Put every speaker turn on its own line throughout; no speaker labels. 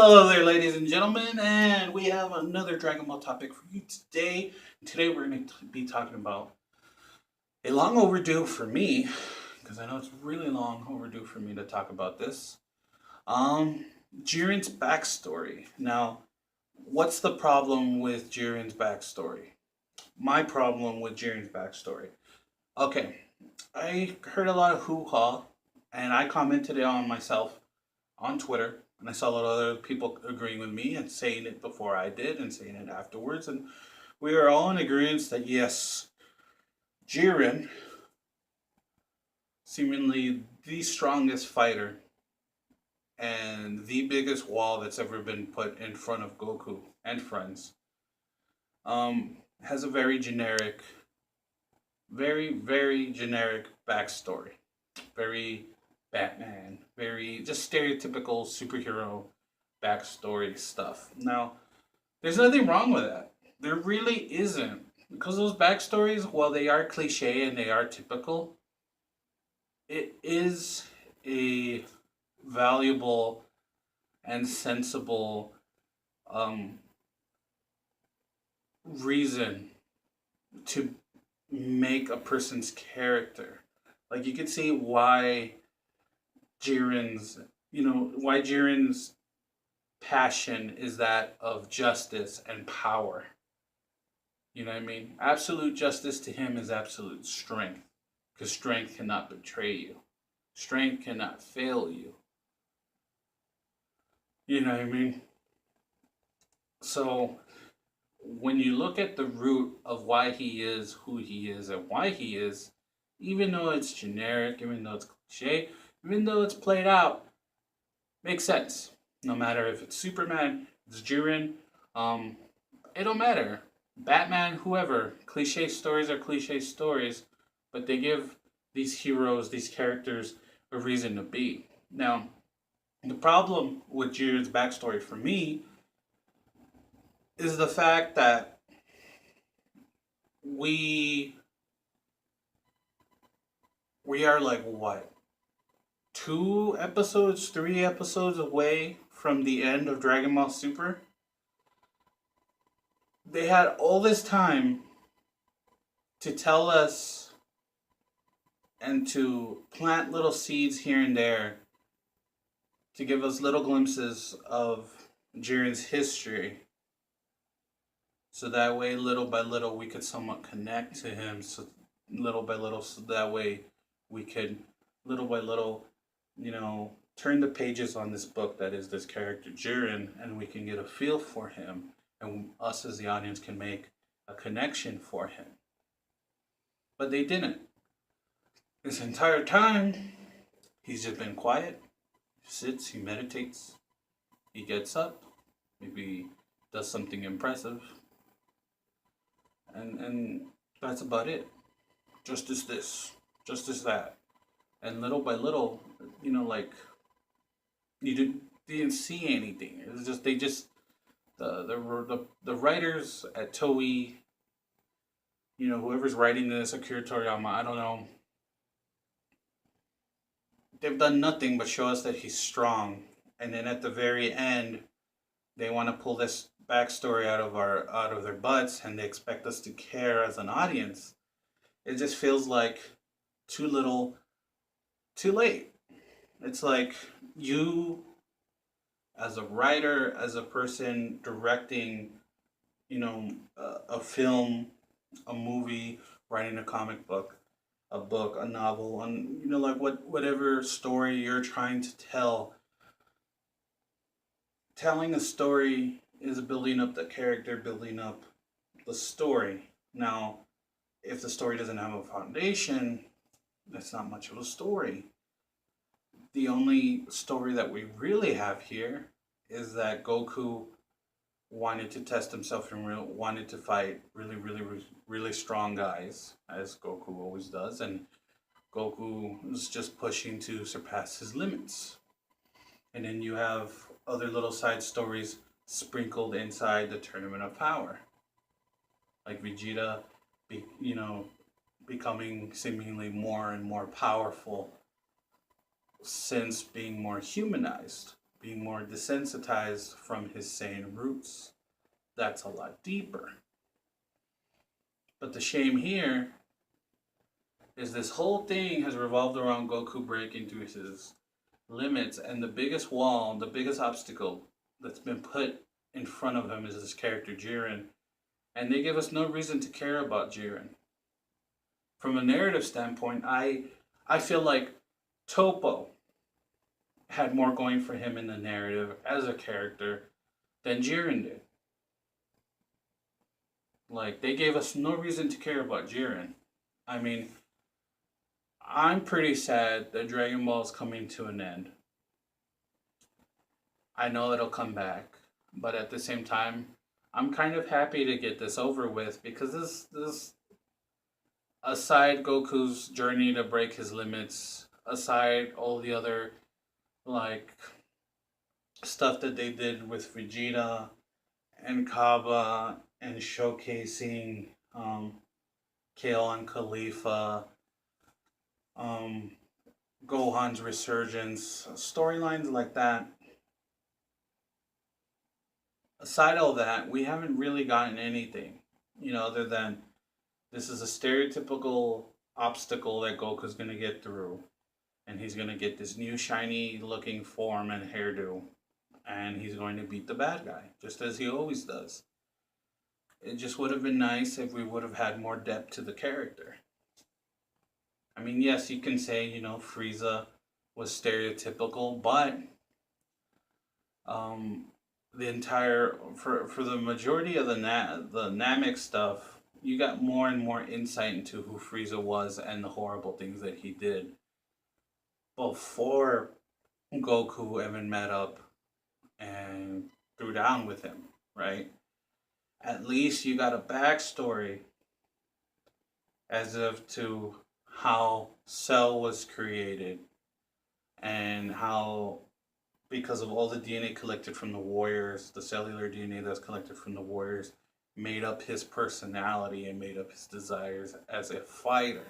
Hello there, ladies and gentlemen, and we have another Dragon Ball topic for you today. Today we're going to be talking about a long overdue for me, because I know it's really long overdue for me to talk about this. Um, Jiren's backstory. Now, what's the problem with Jiren's backstory? My problem with Jiren's backstory. Okay, I heard a lot of hoo-ha, and I commented it on myself on Twitter, and I saw a lot of other people agreeing with me and saying it before I did and saying it afterwards, and we are all in agreement that yes, Jiren, seemingly the strongest fighter and the biggest wall that's ever been put in front of Goku and friends, has a very generic, very generic backstory. Very Batman, very just stereotypical superhero backstory stuff. Now, there's nothing wrong with that. There really isn't. Because those backstories, while they are cliche and they are typical, it is a valuable and sensible um, reason to make a person's character. Like you could see why Jiren's, why Jiren's passion is that of justice and power. You know what I mean? Absolute justice to him is absolute strength, because strength cannot betray you. Strength cannot fail you. You know what I mean? So when you look at the root of why he is who he is and why he is, even though it's generic, even though it's cliche, even though it's played out, makes sense. No matter if it's Superman, it's Jiren, um, it don't matter. Batman, whoever. Cliche stories are cliche stories, but they give these heroes, these characters, a reason to be. Now, the problem with Jiren's backstory for me is the fact that we we are like what, 2 episodes, 3 episodes away from the end of Dragon Ball Super. They had all this time to tell us and to plant little seeds here and there to give us little glimpses of Jiren's history. So that way, little by little, we could somewhat connect to him. So little by little, so that way we could, little by little, turn the pages on this book that is this character Jiren, and we can get a feel for him, and us as the audience can make a connection for him. But they didn't. This entire time, he's just been quiet. He sits, he meditates, he gets up, maybe does something impressive, and that's about it. Just as this, just as that, and little by little, like you didn't see anything. It was just they just the writers at Toei, whoever's writing this, Akira Toriyama, I don't know. They've done nothing but show us that he's strong, and then at the very end, they want to pull this backstory out of their butts, and they expect us to care as an audience. It just feels like too little, too late. It's like you, as a writer, as a person directing, a film, a movie, writing a comic book, a book, a novel, and like whatever story you're trying to tell. Telling a story is building up the character, building up the story. Now, if the story doesn't have a foundation, that's not much of a story. The only story that we really have here is that Goku wanted to test himself and wanted to fight really strong guys, as Goku always does, and Goku was just pushing to surpass his limits. And then you have other little side stories sprinkled inside the Tournament of Power, like Vegeta, be, you know, becoming seemingly more and more powerful since being more humanized. being more desensitized from his Saiyan roots. That's a lot deeper. But the shame here is this whole thing has revolved around Goku breaking through his limits, and the biggest wall, the biggest obstacle that's been put in front of him is this character Jiren, and they give us no reason to care about Jiren. From a narrative standpoint, I feel like Topo had more going for him in the narrative as a character than Jiren did. Like, they gave us no reason to care about Jiren. I mean, I'm pretty sad that Dragon Ball is coming to an end. I know it'll come back, but at the same time, I'm kind of happy to get this over with because this aside Goku's journey to break his limits, aside all the other like stuff that they did with Vegeta and Kaba and showcasing Kale and Khalifa, um, Gohan's resurgence, storylines like that. Aside all that, we haven't really gotten anything, other than this is a stereotypical obstacle that Goku's gonna get through, and he's gonna get this new shiny looking form and hairdo, and he's going to beat the bad guy, just as he always does. It just would have been nice if we would have had more depth to the character. I mean, yes, you can say, Frieza was stereotypical, but the entire for the majority of the Namek stuff, you got more and more insight into who Frieza was and the horrible things that he did before Goku even met up and threw down with him, right? At least you got a backstory as of to how Cell was created and how, because of all the DNA collected from the warriors, the cellular DNA that's collected from the warriors, made up his personality and made up his desires as a fighter.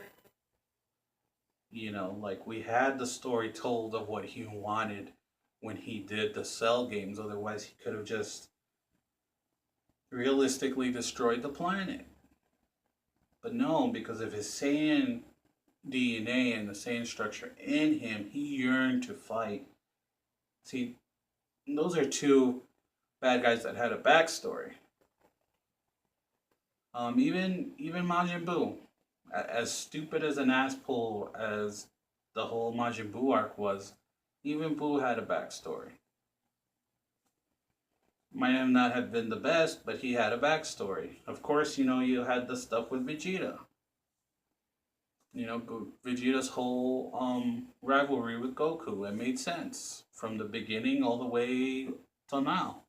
Like we had the story told of what he wanted when he did the Cell games. Otherwise, he could have just realistically destroyed the planet. But no, because of his Saiyan DNA and the Saiyan structure in him, he yearned to fight. See, those are two bad guys that had a backstory. Even Majin Buu, as stupid as an ass pull as the whole Majin Buu arc was, even Buu had a backstory. Might have not have been the best, but he had a backstory. Of course, you had the stuff with Vegeta. Vegeta's whole rivalry with Goku. It made sense from the beginning all the way till now.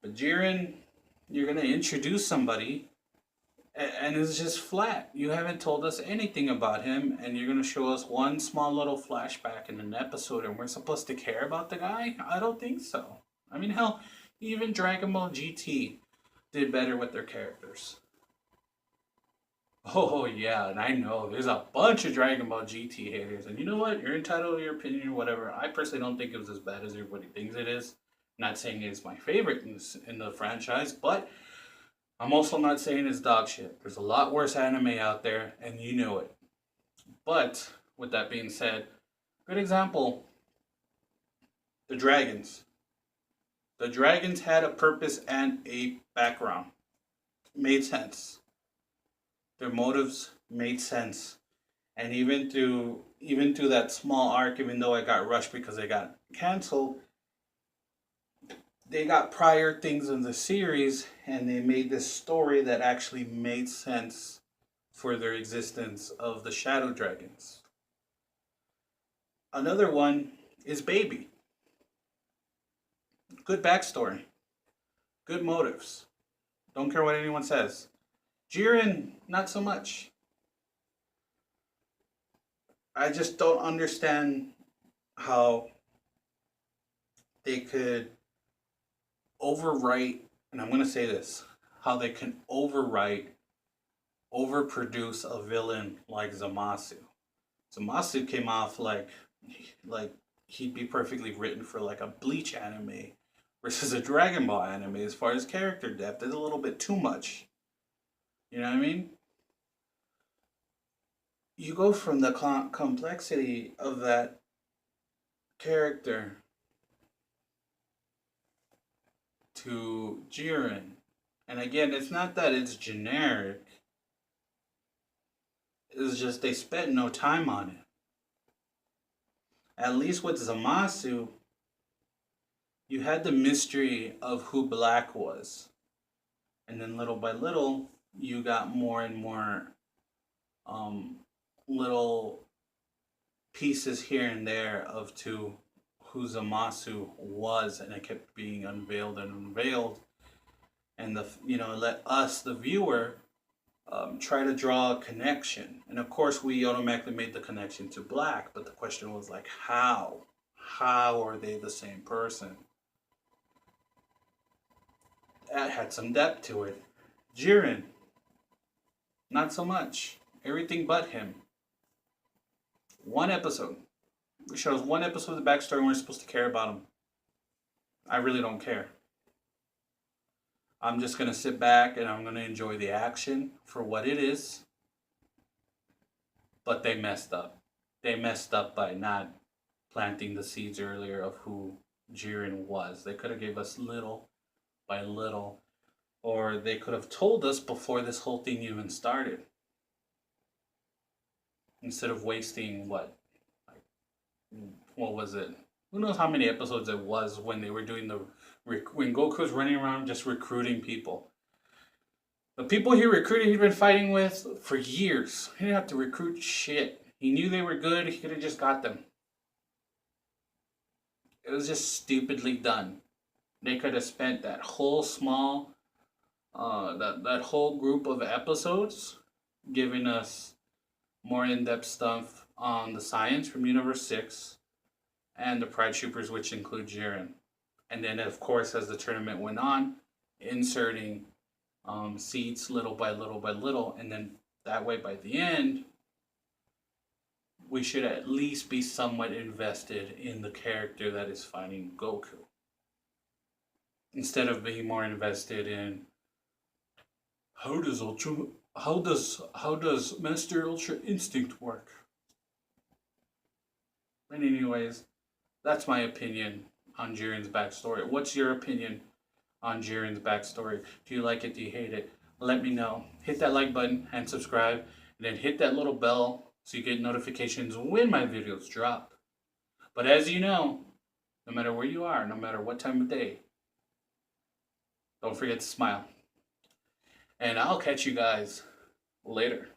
But Jiren, you're going to introduce somebody and it's just flat. You haven't told us anything about him, and you're going to show us one small little flashback in an episode, and we're supposed to care about the guy? I don't think so. I mean, hell, even Dragon Ball GT did better with their characters. Oh, yeah, and I know there's a bunch of Dragon Ball GT haters, and you know what? You're entitled to your opinion or whatever. I personally don't think it was as bad as everybody thinks it is. Not saying it's my favorite in the franchise, but I'm also not saying it's dog shit. There's a lot worse anime out there, and you know it. But, with that being said, good example, the dragons. The dragons had a purpose and a background. Made sense. Their motives made sense. And even through that small arc, even though it got rushed because they got canceled, they got prior things in the series and they made this story that actually made sense for their existence of the Shadow Dragons. Another one is Baby. Good backstory. Good motives. Don't care what anyone says. Jiren, not so much. I just don't understand how they could overwrite, and I'm going to say this, how they can overwrite, overproduce a villain like Zamasu. Zamasu came off like he'd be perfectly written for like a Bleach anime versus a Dragon Ball anime as far as character depth. It's a little bit too much. You know what I mean? You go from the complexity of that character to Jiren. And again, it's not that it's generic, it's just they spent no time on it. At least with Zamasu, you had the mystery of who Black was. And then little by little, you got more and more um, little pieces here and there of to who Zamasu was, and it kept being unveiled and unveiled. And let us, the viewer, try to draw a connection. And of course, we automatically made the connection to Black, but the question was like, how? How are they the same person? That had some depth to it. Jiren, not so much. Everything but him. One episode. It shows one episode of the backstory and we're supposed to care about him. I really don't care. I'm just going to sit back and I'm going to enjoy the action for what it is. But they messed up. They messed up by not planting the seeds earlier of who Jiren was. They could have gave us little by little. Or they could have told us before this whole thing even started. Instead of wasting what was it? Who knows how many episodes it was when they were doing when Goku was running around just recruiting people. The people he recruited, he'd been fighting with for years. He didn't have to recruit shit. He knew they were good. He could have just got them. It was just stupidly done. They could have spent that whole small, that whole group of episodes giving us more in-depth stuff on the science from Universe 6 and the Pride Troopers, which include Jiren. And then, of course, as the tournament went on, inserting seeds little by little by little. And then that way, by the end, we should at least be somewhat invested in the character that is fighting Goku. Instead of being more invested in how does Master Ultra Instinct work? But anyways, that's my opinion on Jiren's backstory. What's your opinion on Jiren's backstory? Do you like it? Do you hate it? Let me know. Hit that like button and subscribe. And then hit that little bell so you get notifications when my videos drop. But as you know, no matter where you are, no matter what time of day, don't forget to smile. And I'll catch you guys later.